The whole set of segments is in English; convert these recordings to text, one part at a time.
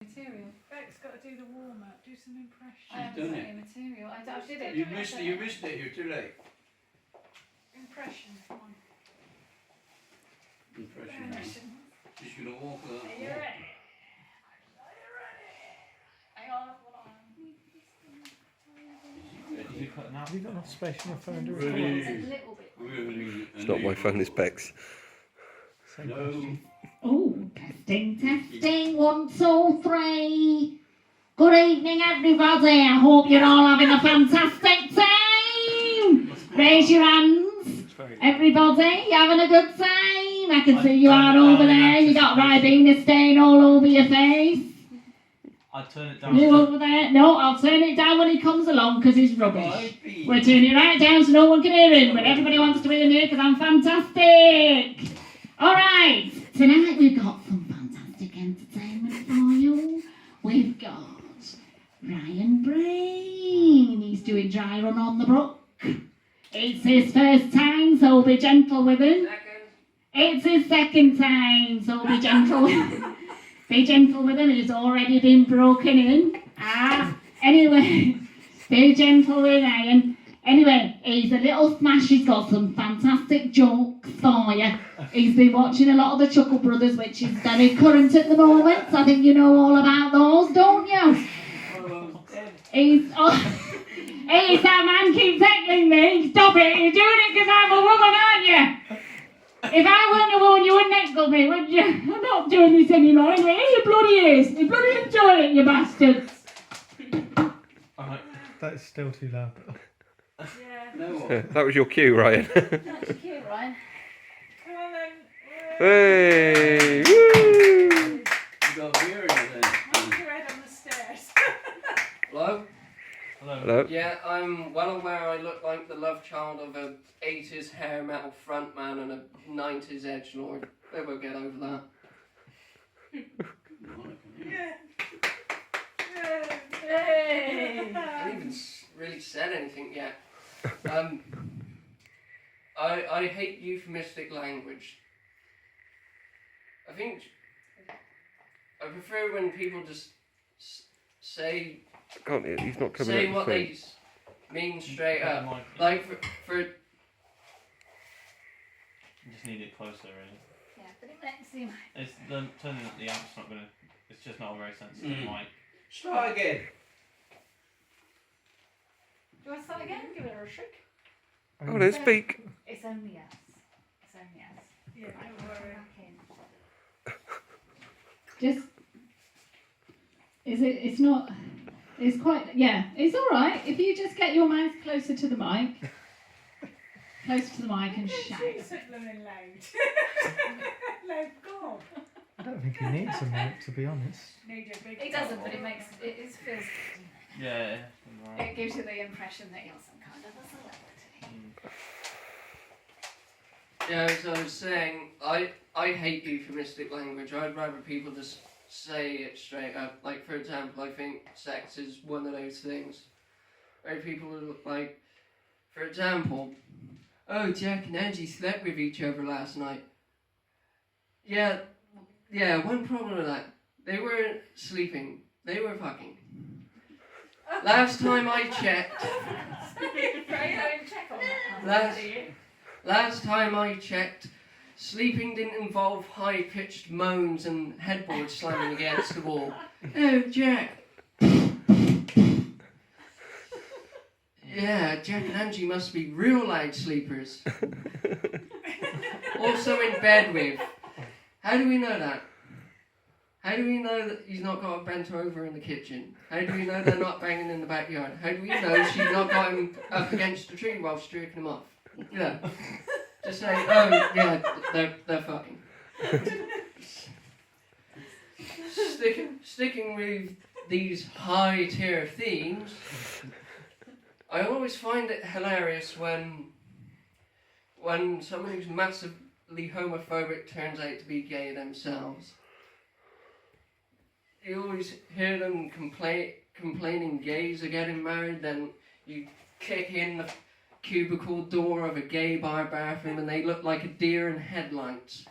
Material. Beck's got to do the warm up, do some impressions. I haven't done got any material. I did it. You missed it, you're too late. Impression, come on. Impression. Just gonna walk that. Are you ready? Hang on. Have you got enough space on your phone to Really? record? A little bit. Really It's not my phone, it's Beck's. Same No. question. Oh, testing, 1, 2, 3. Good evening, everybody. I hope you're all having a fantastic time. Raise your hands. It's very good. Everybody, you having a good time? I can see you are over there. You got Ribena stain all over your face. I'd turn it down. You over there? No, I'll turn it down when he comes along because he's rubbish. We're turning it right down so no one can hear him, but everybody wants to hear me because I'm fantastic. All right, tonight we've got some fantastic entertainment for you. We've got Ryan Brain. He's doing dry run on the Brook. It's his first time, so be gentle with him. It's his second time, so be gentle with him. Be gentle with him, he's already been broken in. Anyway, be gentle with Ryan. Anyway, he's a little smash, he's got some fantastic jokes for you. He's been watching a lot of the Chuckle Brothers, which is very current at the moment, so I think you know all about those, don't you? Hey, that man keeps heckling me. Stop it, you're doing it because I'm a woman, aren't you? If I weren't a woman, you wouldn't heckle me, would you? I'm not doing this anymore. Anyway, here you bloody is. You bloody enjoy it, you bastards. Alright. That is still too loud. Yeah. No. That was your cue, Ryan. That's cute, Ryan. Come on then. Hey! Woo! You got beer in it then. Mind your head on the stairs. Hello? Hello. Hello? Yeah, I'm well aware I look like the love child of a 80s hair metal frontman and a 90s edgelord. They will get over that. Yeah. Hey! I haven't even really said anything yet. I hate euphemistic language. I prefer when people just say He's not coming say out what the they phone. mean straight up. You Like for just need it closer, really. Yeah, but it makes him. It's the turning up the amp's not gonna. It's just not a very sensitive mic. Start again. Do you want to start again? Give it a shake. Oh, then speak. It's only us. It's only us. Yeah, Right, don't come worry. back in. Just, it's not, it's quite, yeah, it's all right. If you just get your mouth closer to the mic and shout. She's blooming loud. Loud gob. I don't think he needs a mic, to be honest. Need a big It doesn't, but it makes it feels good. Yeah. It gives you the impression that you're some kind of a celebrity. yeah, as I was saying, I hate euphemistic language. I'd rather people just say it straight up. Like, for example, I think sex is one of those things where people are like, for example, oh, Jack and Angie slept with each other last night. Yeah, one problem with that. They weren't sleeping, they were fucking. Last time I checked, last time I checked, sleeping didn't involve high-pitched moans and headboard slamming against the wall. Oh, Jack. Yeah, Jack and Angie must be real loud sleepers. Also in bed with. How do we know that? How do we know that he's not got a bent over in the kitchen? How do we know they're not banging in the backyard? How do we know she's not got him up against the tree while jerking him off? You know, just say, oh yeah, they're fucking. Sticking with these high tier themes, I always find it hilarious when someone who's massively homophobic turns out to be gay themselves. You always hear them complaining gays are getting married, then you kick in the cubicle door of a gay bar bathroom and they look like a deer in headlights.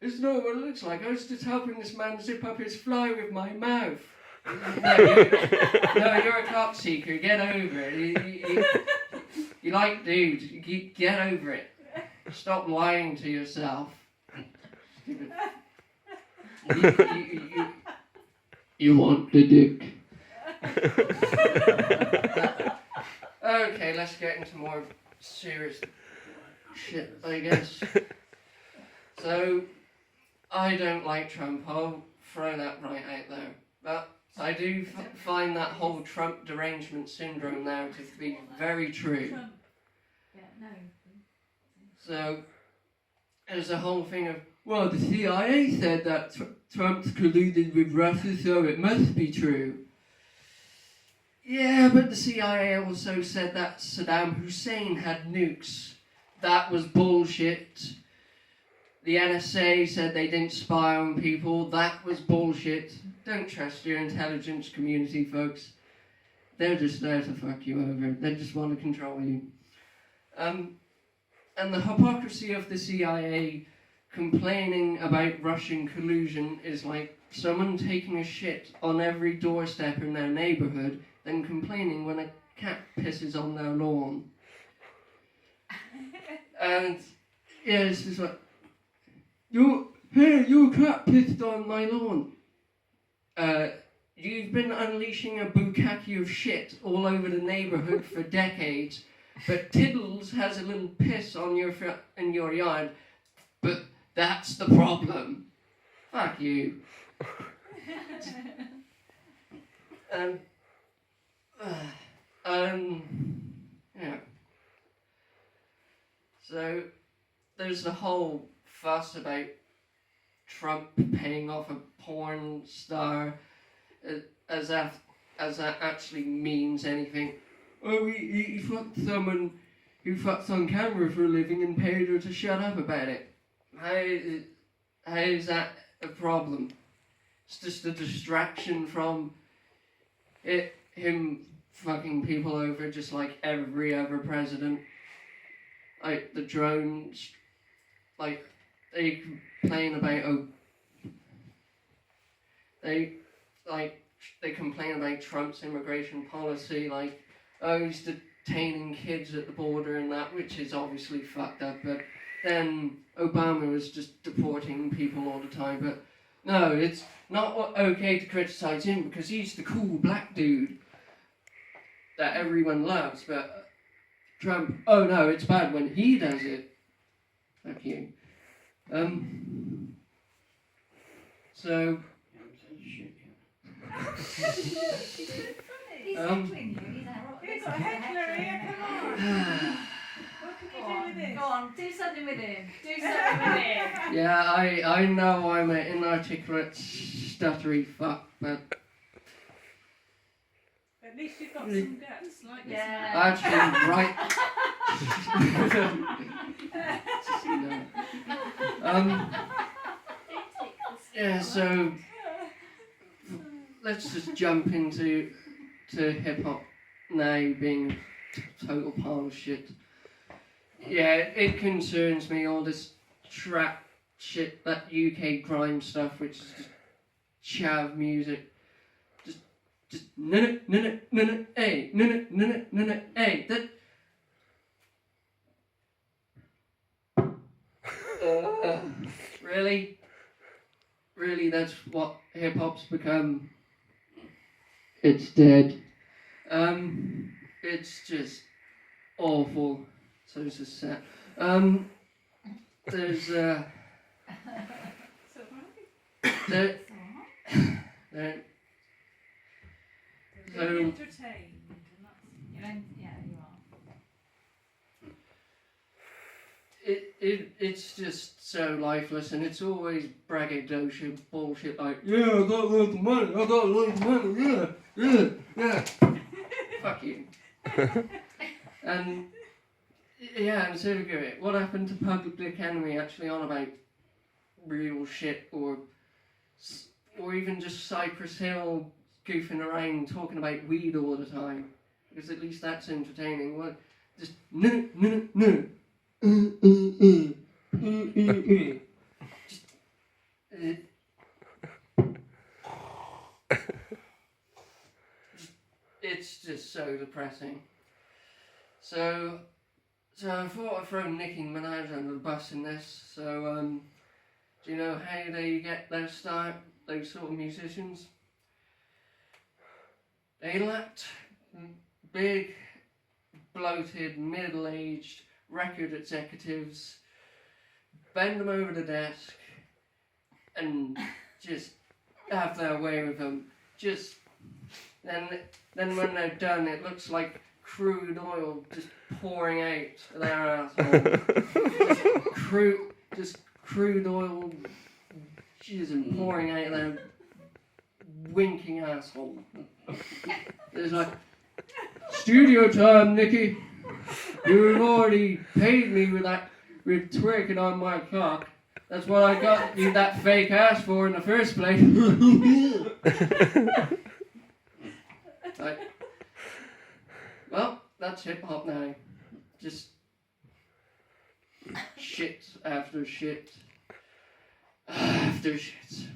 It's not what it looks like. I was just helping this man zip up his fly with my mouth. No, you're a cop seeker. Get over it. You like dudes. Get over it. Stop lying to yourself. You want the dick. Okay, let's get into more serious shit, I guess. So, I don't like Trump. I'll throw that right out there. But I do find that whole Trump derangement syndrome narrative to be very true. Trump. Yeah, no. So, there's a whole thing of, well, the CIA said that Trump's colluded with Russia, so it must be true. Yeah, but the CIA also said that Saddam Hussein had nukes. That was bullshit. The NSA said they didn't spy on people. That was bullshit. Don't trust your intelligence community, folks. They're just there to fuck you over. They just want to control you. And the hypocrisy of the CIA complaining about Russian collusion is like someone taking a shit on every doorstep in their neighbourhood, then complaining when a cat pisses on their lawn. And yeah, it's just like, your cat pissed on my lawn. You've been unleashing a bukkake of shit all over the neighbourhood for decades, but Tiddles has a little piss on in your yard, but that's the problem. Fuck you. Yeah. So, there's the whole fuss about Trump paying off a porn star, as that actually means anything. Oh, he fucked someone who fucks on camera for a living and paid her to shut up about it. How is that a problem? It's just a distraction from him fucking people over just like every other president. Like the drones, like they complain about they complain about Trump's immigration policy, like he's detaining kids at the border and that, which is obviously fucked up. But then Obama was just deporting people all the time. But no, it's not okay to criticize him because he's the cool black dude that everyone loves. But Trump, oh no, it's bad when he does it. Fuck you. So. He's heckling you. He's got a heckler here, come on. What can you do with this? Go on, do something with him. Do something with him. Yeah, I know I'm an inarticulate, stuttery fuck, but At least you've got some guts like this. Yeah. actually, right. Yeah, so let's just jump into hip hop now being total pile of shit. Yeah, it concerns me, all this trap shit, that UK grime stuff, which is just chav music. Just hey, hey, that. Really? Really, that's what hip hop's become? It's dead. It's just awful. So it's just sad. There's there, You're so being entertained. And that's... Yeah, you are. it's just so lifeless, and it's always braggadocio bullshit like, yeah, I got loads of money, yeah. Fuck you. And yeah, and so what happened to Public Enemy actually on about real shit, or even just Cypress Hill goofing around talking about weed all the time, because at least that's entertaining. Well, just no. Just It's just so depressing. So I thought I'd throw Nicki Minaj under the bus in this. So, do you know how they get their start, those sort of musicians? They let big, bloated, middle-aged record executives bend them over the desk and just have their way with them. Just then when they're done, it looks like crude oil just pouring out of their asshole. just crude oil just pouring out of their winking asshole. It's like, studio time, Nicky. You've already paid me with twerking on my cock. That's what I got you that fake ass for in the first place. Like, well, that's hip hop now. Just shit after shit after shit.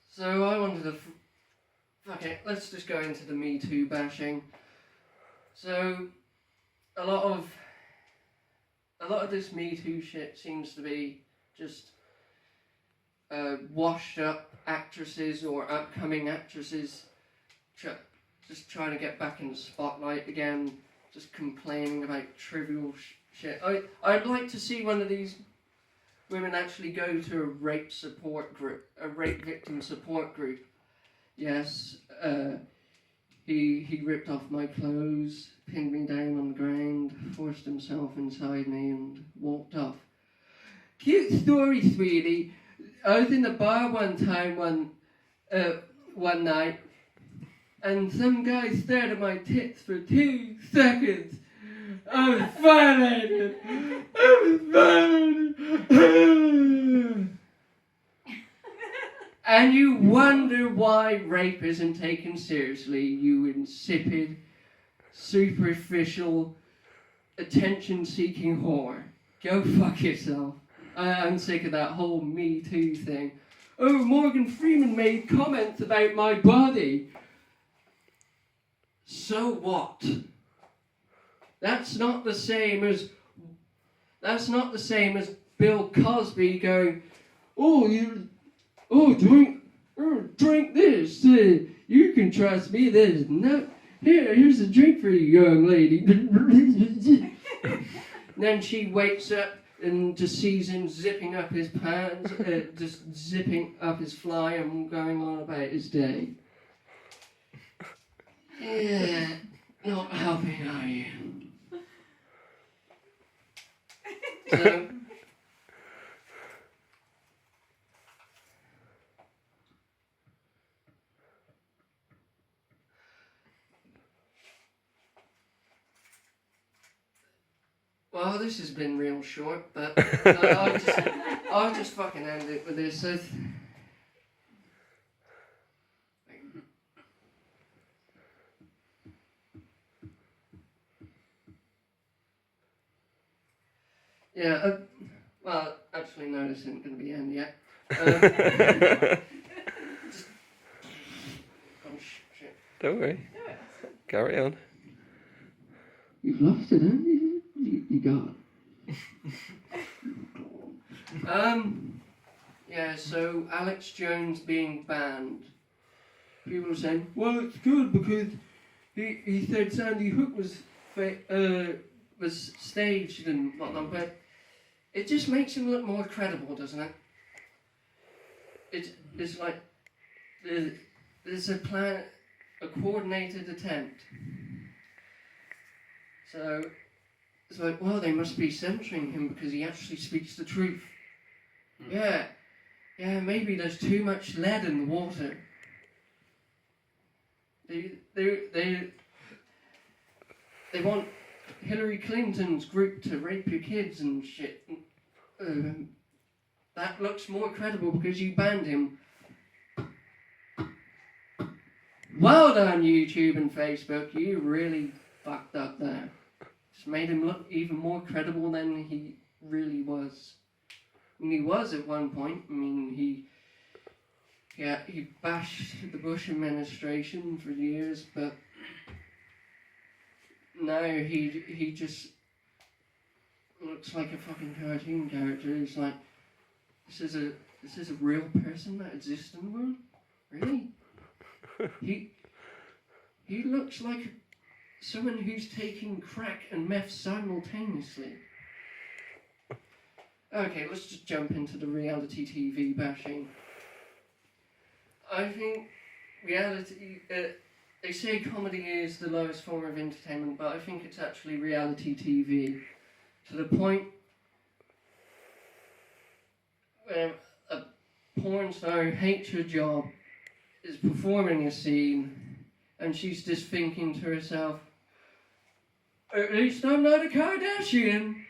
So I wanted to. Fuck it, let's just go into the Me Too bashing. So, a lot of this Me Too shit seems to be just washed up actresses or upcoming actresses just trying to get back in the spotlight again, just complaining about trivial shit. I'd like to see one of these women actually go to a rape victim support group. Yes, he ripped off my clothes, pinned me down on the ground, forced himself inside me and walked off. Cute story, sweetie. I was in the bar one time one night, and some guy stared at my tits for 2 seconds. I was violated. And you wonder why rape isn't taken seriously, you insipid, superficial, attention-seeking whore. Go fuck yourself. I'm sick of that whole Me Too thing. Oh, Morgan Freeman made comments about my body. So what? That's not the same as Bill Cosby going, drink this. You can trust me. There's no. Here's a drink for you, young lady. Then she wakes up and just sees him zipping up his pants, just zipping up his fly and going on about his day. Yeah, not helping, are you? So, well, this has been real short, but I'll just fucking end it with this. So, yeah, well, actually, no, this isn't going to be end yet. Don't worry. Carry on. You've lost it, haven't you? You got it. Yeah, so Alex Jones being banned. People are saying, well, it's good because he said Sandy Hook was staged and whatnot, but it just makes him look more credible, doesn't it? It's like there's a coordinated attempt. So it's like, well, they must be censoring him because he actually speaks the truth. Yeah, maybe there's too much lead in the water. They want Hillary Clinton's group to rape your kids and shit. That looks more credible because you banned him. Well done, YouTube and Facebook. You really fucked up there. Just made him look even more credible than he really was. I mean, he was at one point. I mean, he bashed the Bush administration for years, but now he just looks like a fucking cartoon character. He's like, this is a real person that exists in the world? Really? He looks like someone who's taking crack and meth simultaneously. Okay, let's just jump into the reality TV bashing. I think reality, they say comedy is the lowest form of entertainment, but I think it's actually reality TV. To the point where a porn star who hates her job is performing a scene and she's just thinking to herself, at least I'm not a Kardashian.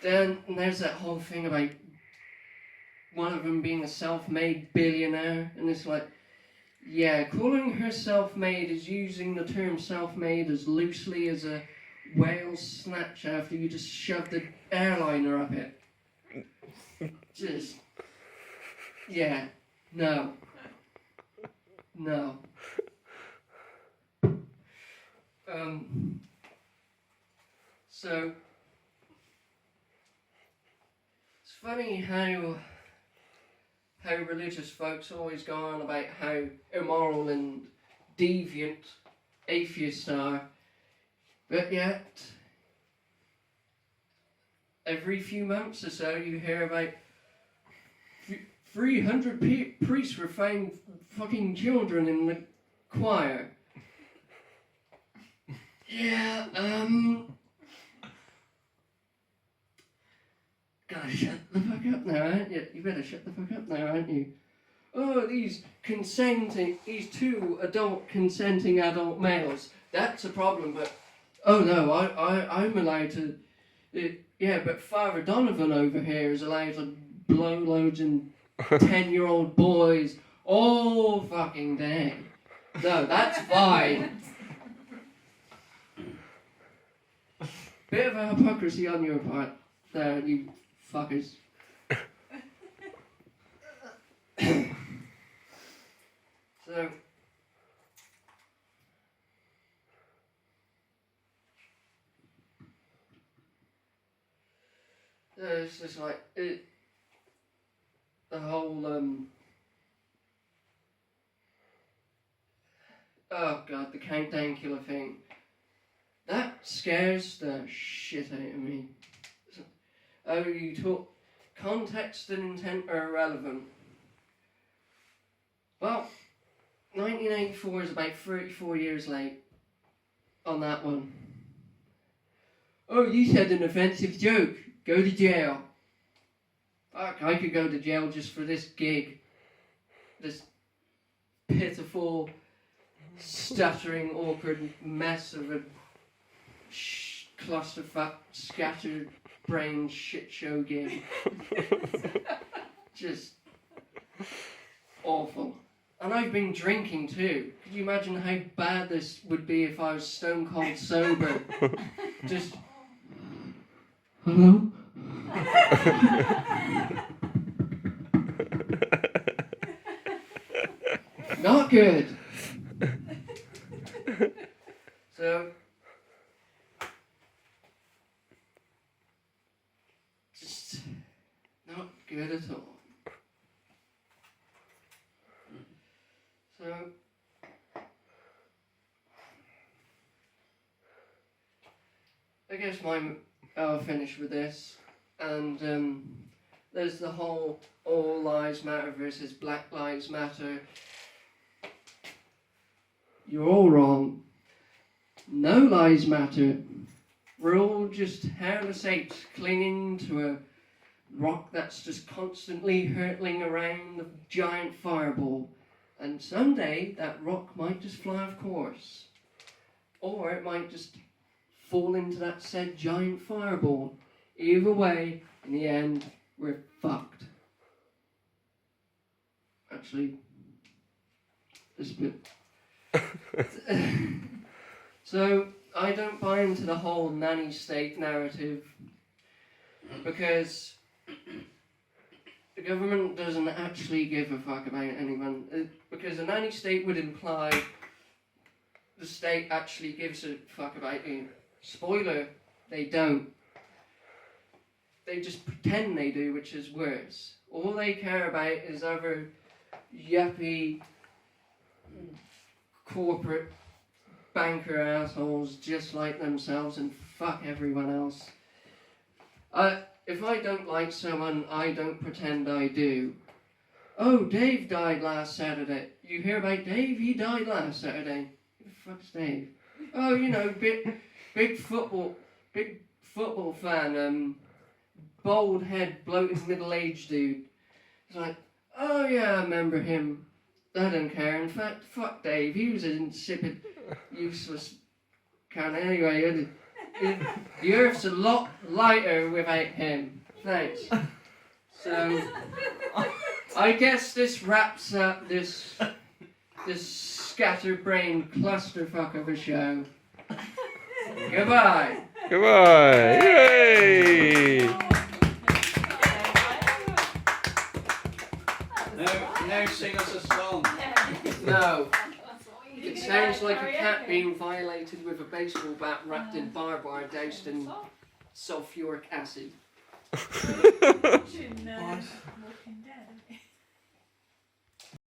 Then there's that whole thing about one of them being a self-made billionaire, and it's like, yeah, calling her self-made is using the term self-made as loosely as a whale's snatch after you just shoved the airliner up it. Just, yeah, no. So it's funny how religious folks always go on about how immoral and deviant atheists are, but yet every few months or so you hear about 300 priests were found fucking children in the choir. Yeah, gotta shut the fuck up now, aren't you? You better shut the fuck up now, aren't you? Oh, these two consenting adult males. That's a problem, but oh no, I'm allowed to. Yeah, but Father Donovan over here is allowed to blow loads in 10-year-old boys all fucking day. No, that's fine. Bit of a hypocrisy on your part there, you fuckers. So, it's just like, the whole, oh god, the countdown killer thing. That scares the shit out of me. Oh, you talk, context and intent are irrelevant. Well, 1984 is about 34 years late on that one. Oh, you said an offensive joke. Go to jail. Fuck, I could go to jail just for this gig. This pitiful, stuttering, awkward mess of a clusterfuck, scattered brain shit show gig. Just awful. And I've been drinking too. Could you imagine how bad this would be if I was stone cold sober? Just, hello? Not good. So, just not good at all. So, I guess I'll finish with this, and there's the whole all lives matter versus Black Lives Matter. You're all wrong. No lives matter. We're all just hairless apes clinging to a rock that's just constantly hurtling around the giant fireball. And someday that rock might just fly off course. Or it might just fall into that said giant fireball. Either way, in the end, we're fucked. Actually, this bit. So, I don't buy into the whole nanny state narrative. because the government doesn't actually give a fuck about anyone. Because a nanny state would imply the state actually gives a fuck about you. Spoiler, they don't. They just pretend they do, which is worse. All they care about is other yuppie corporate banker assholes just like themselves and fuck everyone else. If I don't like someone, I don't pretend I do. Oh, Dave died last Saturday. You hear about Dave? He died last Saturday. Who the fuck's Dave? Oh, you know, big football fan, bald head, bloated middle-aged dude. It's like, oh yeah, I remember him. I don't care. In fact, fuck Dave. He was an insipid, useless kind of. Anyway, the Earth's a lot lighter without him. Thanks. So, I guess this wraps up this scatterbrained clusterfuck of a show. Goodbye. Goodbye. Yay! Now sing us a song. No. It sounds like a cat being violated with a baseball bat wrapped in barbed wire doused in sulfuric acid. Watching Walking Dead.